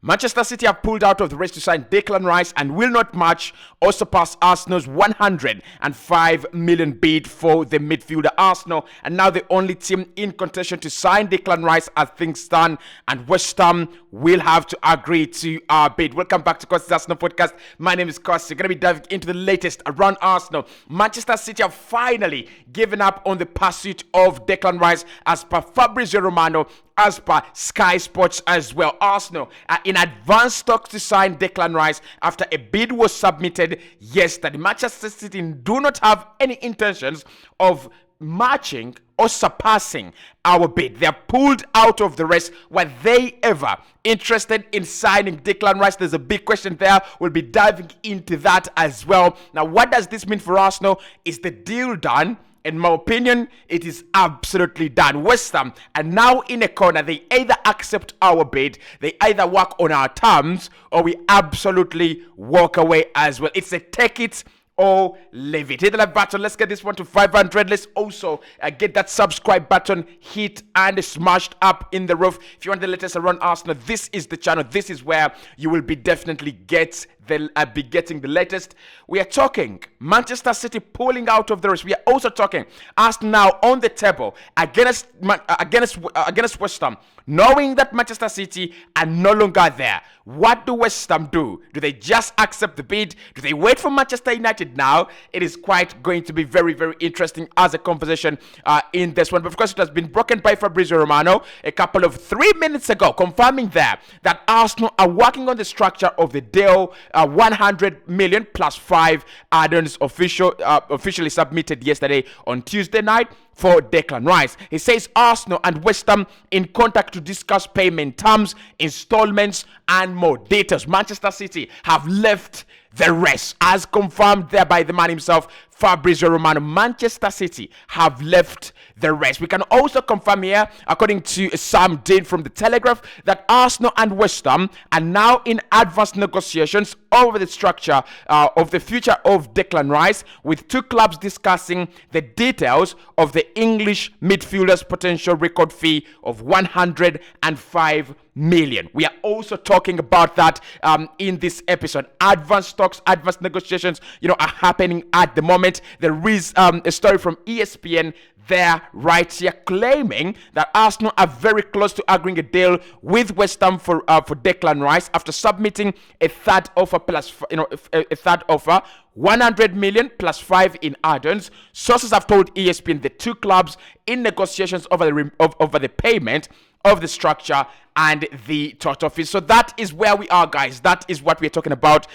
Manchester City have pulled out of the race to sign Declan Rice and will not match or surpass Arsenal's 105 million bid for the midfielder. Arsenal are now the only team in contention to sign Declan Rice as things stand, and Westham will have to agree to our bid. Welcome back to Cossy's Arsenal podcast. My name is Cossy. We're going to be diving into the latest around Arsenal. Manchester City have finally given up on the pursuit of Declan Rice as per Fabrizio Romano, as per Sky Sports as well. Arsenal are in advanced talks to sign Declan Rice after a bid was submitted yesterday. Manchester City do not have any intentions of matching or surpassing our bid. They are pulled out of the race. Were they ever interested in signing Declan Rice? There's a big question there. We'll be diving into that as well. Now, what does this mean for Arsenal? Is the deal done? In my opinion, it is absolutely done. Westham are now in a corner. They either accept our bid, they either work on our terms, or we absolutely walk away as well. It's a take it or leave it. Hit the like button. Let's get this one to 500. Let's also get that subscribe button hit and smashed up in the roof. If you want the latest around Arsenal, this is the channel. This is where you will be definitely be getting the latest. We are talking Manchester City pulling out of the race. We are also talking Arsenal now on the table against West Ham, knowing that Manchester City are no longer there. What do West Ham do? Do they just accept the bid? Do they wait for Manchester United now? It is quite going to be very, very interesting as a conversation in this one. But of course, it has been broken by Fabrizio Romano a couple of 3 minutes ago, confirming there that Arsenal are working on the structure of the deal. 100 million plus 5 add-ons officially submitted yesterday on Tuesday night for Declan Rice. He says Arsenal and West Ham in contact to discuss payment terms, installments, and more details. Manchester City have left the rest, as confirmed there by the man himself, Fabrizio Romano. Manchester City have left the rest. We can also confirm here, according to Sam Dean from the Telegraph, that Arsenal and West Ham are now in advanced negotiations over the structure of the future of Declan Rice, with two clubs discussing the details of the English midfielder's potential record fee of 105 million. We are also talking about that in this episode. Advanced talks, advanced negotiations, are happening at the moment. There is a story from ESPN there right here claiming that Arsenal are very close to agreeing a deal with West Ham for Declan Rice after submitting a third offer plus a third offer, 100 million plus 5 in add-ons. Sources have told ESPN the two clubs in negotiations over the payment of the structure and the total fees. So that is where we are, guys. That is what we're talking about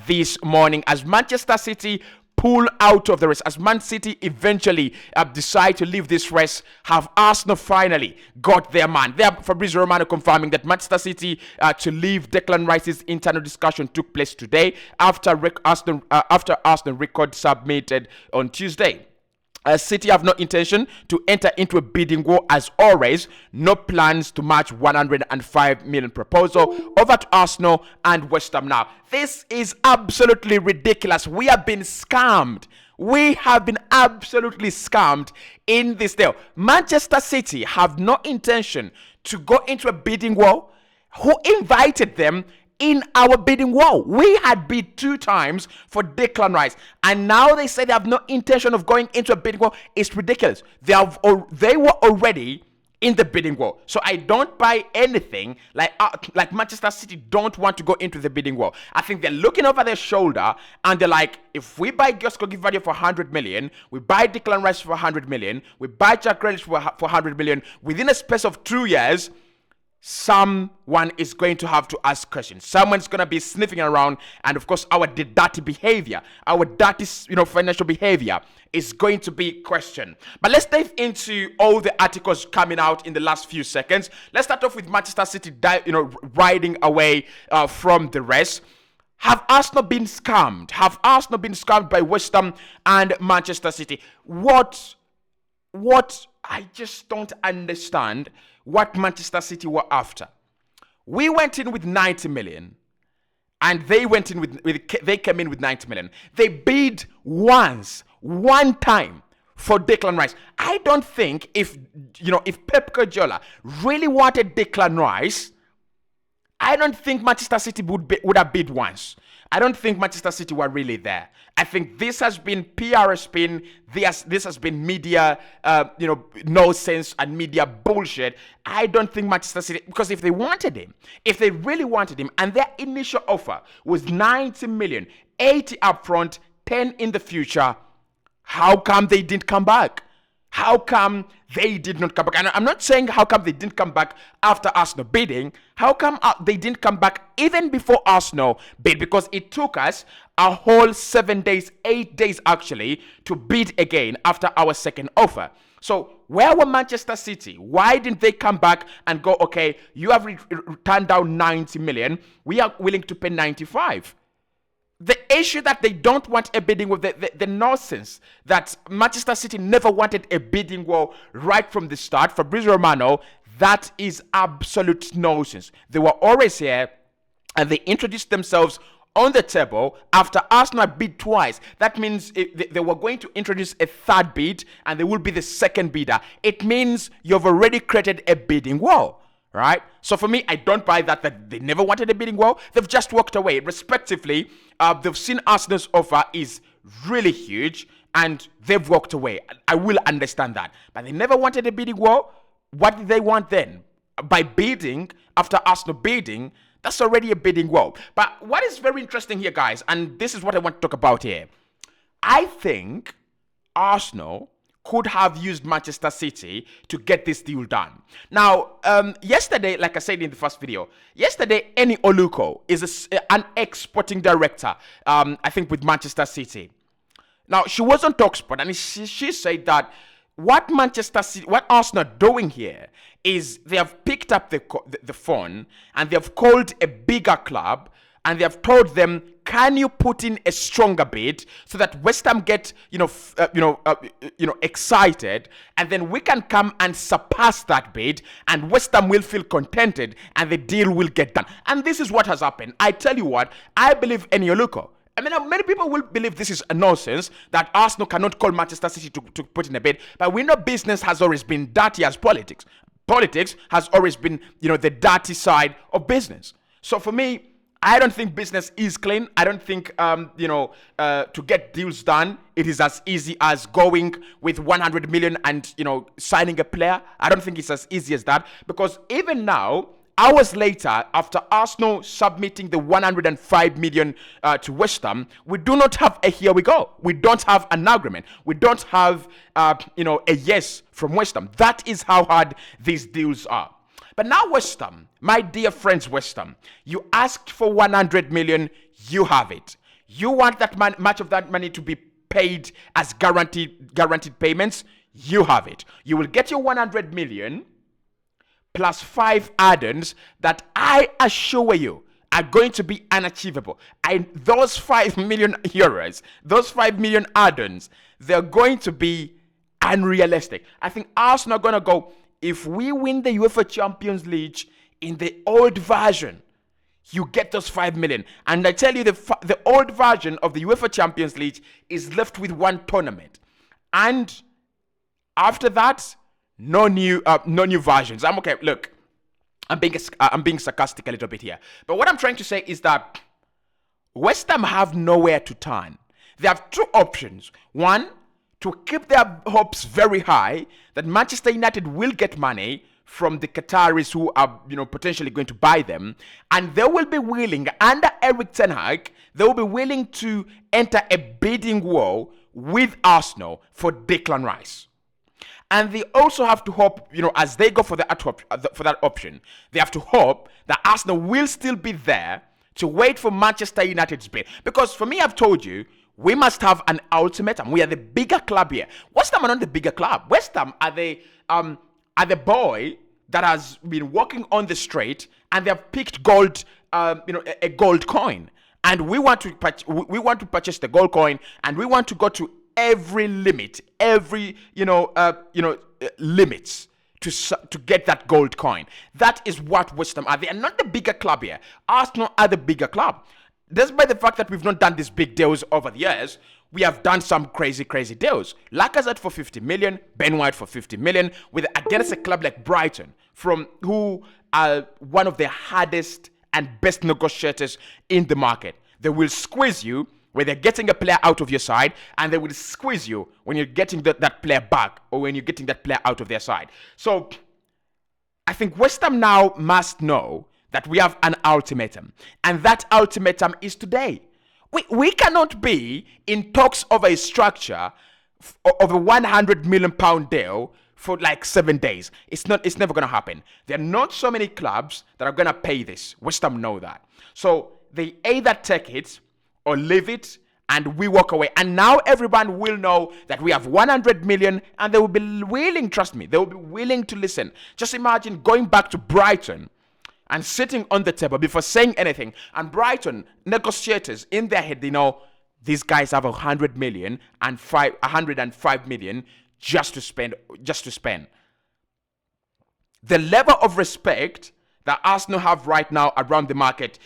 this morning as Manchester City pull out of the race. As Man City eventually decide to leave this race, have Arsenal finally got their man. There, Fabrizio Romano confirming that Manchester City to leave Declan Rice's internal discussion took place today after Arsenal record submitted on Tuesday. City have no intention to enter into a bidding war as always. No plans to match 105 million proposal. Over to Arsenal and West Ham now. This is absolutely ridiculous. We have been scammed. We have been absolutely scammed in this deal. Manchester City have no intention to go into a bidding war. Who invited them in our bidding war? We had bid 2 times for Declan Rice, and now they say they have no intention of going into a bidding war. It's ridiculous. They were already in the bidding war, so I don't buy anything like Manchester City don't want to go into the bidding war. I think they're looking over their shoulder and they're like, if we buy Josko Gvardiol for 100 million, we buy Declan Rice for 100 million, we buy Jack Grealish for 100 million within a space of 2 years. Someone is going to have to ask questions. Someone's going to be sniffing around, and of course our dirty behavior, our dirty financial behavior is going to be questioned. But let's dive into all the articles coming out in the last few seconds. Let's start off with Manchester City riding away from the rest. Have Arsenal been scammed? Have Arsenal been scammed by West Ham and Manchester City? What I just don't understand what Manchester City were after. We went in with 90 million and they went in they came in with 90 million. They bid one time for Declan Rice. I don't think if Pep Guardiola really wanted Declan Rice, I don't think Manchester City would have bid once. I don't think Manchester City were really there. I think this has been PR spin. This has been media, nonsense and media bullshit. I don't think Manchester City, because if they wanted him, if they really wanted him, and their initial offer was 90 million, 80 upfront, 10 in the future, how come they didn't come back? How come they did not come back? And I'm not saying how come they didn't come back after Arsenal bidding. How come they didn't come back even before Arsenal bid? Because it took us a whole 7 days, 8 days actually, to bid again after our second offer. So where were Manchester City? Why didn't they come back and go, okay, you have turned down 90 million. We are willing to pay 95. The issue that they don't want a bidding war, the nonsense that Manchester City never wanted a bidding war right from the start, Fabrizio Romano, that is absolute nonsense. They were always here and they introduced themselves on the table after Arsenal bid twice. That means they were going to introduce a third bid and they will be the second bidder. It means you've already created a bidding war. Right? So for me, I don't buy that they never wanted a bidding war. They've just walked away. Respectively, they've seen Arsenal's offer is really huge and they've walked away. I will understand that. But they never wanted a bidding war. What did they want then? By bidding, after Arsenal bidding, that's already a bidding war. But what is very interesting here, guys, and this is what I want to talk about here. I think Arsenal could have used Manchester City to get this deal done. Now, yesterday, like I said in the first video, yesterday, Eni Oluko is an ex-sporting director, I think with Manchester City. Now, she was on TalkSport and she said that what Arsenal are doing here is they have picked up the phone and they have called a bigger club and they have told them, can you put in a stronger bid so that Westham get excited, and then we can come and surpass that bid, and Westham will feel contented, and the deal will get done. And this is what has happened. I tell you what, I believe Eni Oluko. I mean, many people will believe this is a nonsense that Arsenal cannot call Manchester City to put in a bid, but we know business has always been dirty as politics. Politics has always been, the dirty side of business. So for me, I don't think business is clean. I don't think, to get deals done, it is as easy as going with 100 million and, signing a player. I don't think it's as easy as that, because even now, hours later, after Arsenal submitting the 105 million to Westham, we do not have a here we go. We don't have an agreement. We don't have, a yes from Westham. That is how hard these deals are. But now Westham, my dear friends Westham, you asked for 100 million, you have it. You want that much of that money to be paid as guaranteed payments, you have it. You will get your 100 million plus 5 add-ons that I assure you are going to be unachievable. Those 5 million euros, those 5 million add-ons, they're going to be unrealistic. I think Arsenal are going to go, if we win the UEFA Champions League in the old version, you get those 5 million. And I tell you, the old version of the UEFA Champions League is left with one tournament. And after that, no new versions. I'm okay. Look, I'm being sarcastic a little bit here. But what I'm trying to say is that West Ham have nowhere to turn. They have 2 options. One, to keep their hopes very high that Manchester United will get money from the Qataris who are, potentially going to buy them, and they will be willing, under Erik ten Hag, they will be willing to enter a bidding war with Arsenal for Declan Rice. And they also have to hope, as they go for that option, they have to hope that Arsenal will still be there to wait for Manchester United's bid. Because for me, I've told you, we must have an ultimatum. We are the bigger club here. West Ham are not the bigger club. West Ham are the boy that has been walking on the street and they have picked gold, a gold coin. And we want to purchase the gold coin, and we want to go to every limit, every limits to get that gold coin. That is what West Ham are. They are not the bigger club here. Arsenal are the bigger club. Despite the fact that we've not done these big deals over the years, we have done some crazy deals. Lacazette for 50 million, Ben White for 50 million, against a club like Brighton, who are one of the hardest and best negotiators in the market. They will squeeze you when they're getting a player out of your side, and they will squeeze you when you're getting that player back, or when you're getting that player out of their side. So I think West Ham now must know that we have an ultimatum, and that ultimatum is today. We cannot be in talks of a structure of a £100 million deal for like 7 days. It's never going to happen. There are not so many clubs that are going to pay this. West Ham know that. So they either take it or leave it, and we walk away. And now everyone will know that we have 100 million, and they will be willing, trust me, they will be willing to listen. Just imagine going back to Brighton and sitting on the table before saying anything. And Brighton negotiators in their head, they know these guys have 105 million just to spend. The level of respect that Arsenal have right now around the market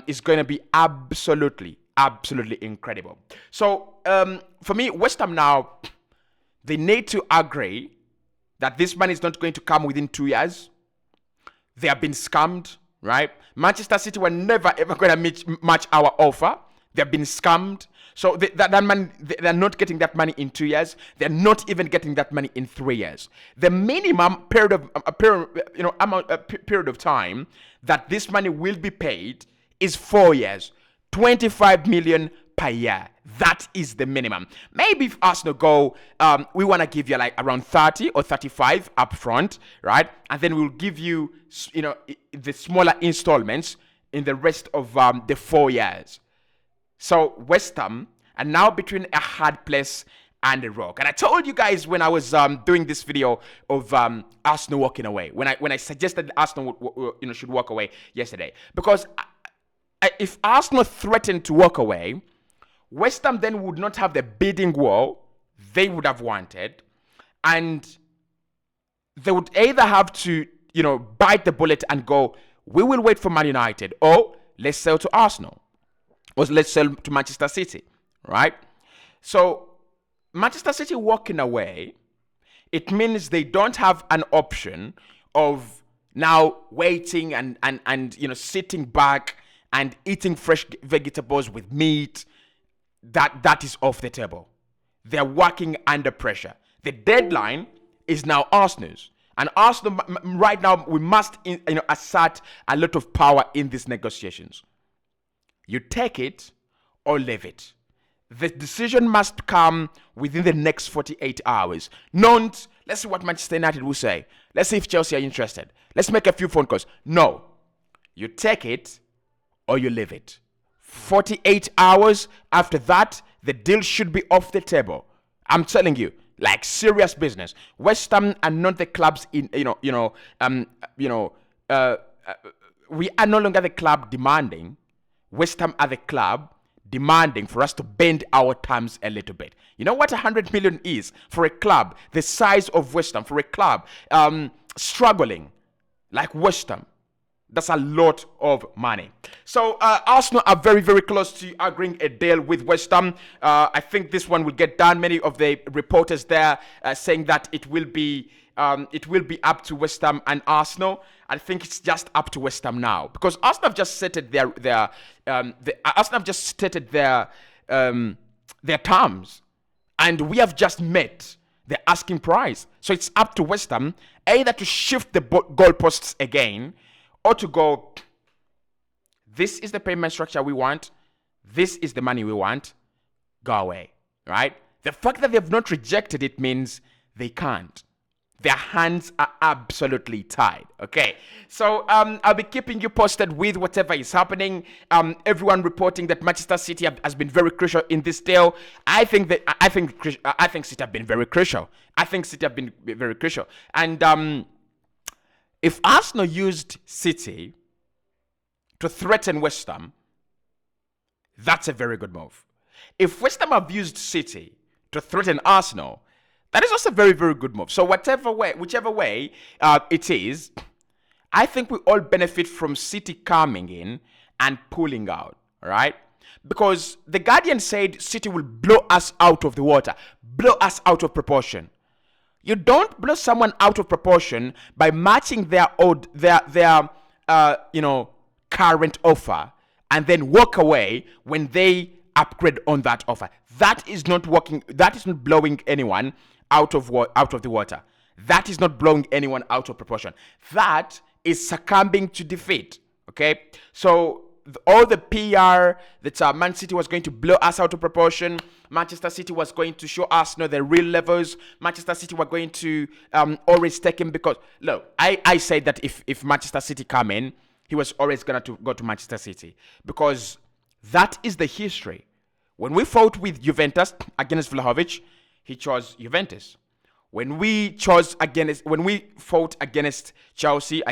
is going to be absolutely incredible. So for me, West Ham now, they need to agree that this money is not going to come within 2 years. They have been scammed, right? Manchester City were never ever going to match our offer. They've been scammed. So that money, they're not getting that money in 2 years. They're not even getting that money in 3 years. The minimum period of time that this money will be paid is 4 years, 25 million per year. That is the minimum. Maybe if Arsenal go, we want to give you like around 30 or 35 up front, right? And then we'll give you, the smaller installments in the rest of the 4 years. So West Ham are now between a hard place and a rock. And I told you guys when I was doing this video of Arsenal walking away, when I suggested Arsenal should walk away yesterday, because if Arsenal threatened to walk away, West Ham then would not have the bidding war they would have wanted, and they would either have to, bite the bullet and go, we will wait for Man United, or let's sell to Arsenal, or let's sell to Manchester City, right? So Manchester City walking away, it means they don't have an option of now waiting and sitting back and eating fresh vegetables with meat. That is off the table. They're working under pressure. The deadline is now Arsenal's. And Arsenal, right now, we must assert a lot of power in these negotiations. You take it or leave it. The decision must come within the next 48 hours. Let's see what Manchester United will say. Let's see if Chelsea are interested. Let's make a few phone calls. No. You take it or you leave it. 48 hours after that, the deal should be off the table. I'm telling you, like serious business. West Ham are not the clubs we are no longer the club demanding. West Ham are the club demanding for us to bend our terms a little bit. You know what 100 million is for a club the size of West Ham, for a club struggling like West Ham? That's a lot of money. So Arsenal are very, very close to agreeing a deal with West Ham. I think this one will get done. Many of the reporters there saying that it will be up to West Ham and Arsenal. I think it's just up to West Ham now, because Arsenal have just stated their terms, and we have just met the asking price. So it's up to West Ham either to shift the goalposts again, or to go, this is the payment structure we want, this is the money we want, go away, right? The fact that they've not rejected it means they can't. Their hands are absolutely tied, okay? So I'll be keeping you posted with whatever is happening. Everyone reporting that Manchester City has been very crucial in this deal. I think City have been very crucial. And if Arsenal used City to threaten West Ham, that's a very good move. If West Ham have used City to threaten Arsenal, that is also a very, very good move. So whichever way it is, I think we all benefit from City coming in and pulling out, right? Because The Guardian said City will blow us out of the water, blow us out of proportion. You don't blow someone out of proportion by matching their current offer and then walk away when they upgrade on that offer. That is not working. That is not blowing anyone out of the water. That is not blowing anyone out of proportion. That is succumbing to defeat. Okay, so all the PR that Mancity was going to blow us out of proportion, Manchester City was going to show us the real levels. Manchester City were going to always take him because look, I said that if Manchester City come in, he was always going to go to Manchester City because that is the history. When we fought with Juventus against Vlahovic, he chose Juventus. When we fought against Chelsea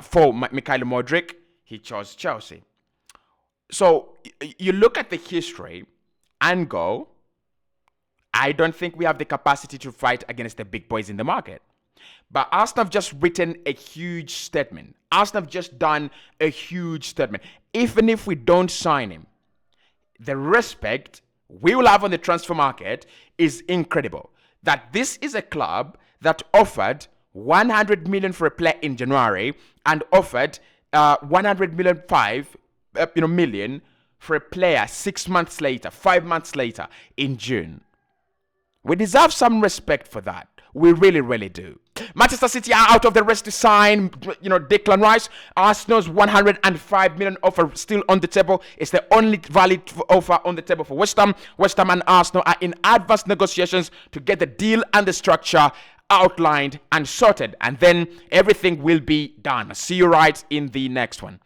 for Mikhail Modric, he chose Chelsea. So you look at the history and go, I don't think we have the capacity to fight against the big boys in the market. But Arsenal have just written a huge statement. Arsenal have just done a huge statement. Even if we don't sign him, the respect we will have on the transfer market is incredible. That this is a club that offered 100 million for a player in January and offered 105 million for a player 6 months later, 5 months later in June. We deserve some respect for that. We really, really do. Manchester City are out of the race to sign, Declan Rice. Arsenal's 105 million offer still on the table. It's the only valid offer on the table for Westham. Westham and Arsenal are in advanced negotiations to get the deal and the structure outlined and sorted. And then everything will be done. See you right in the next one.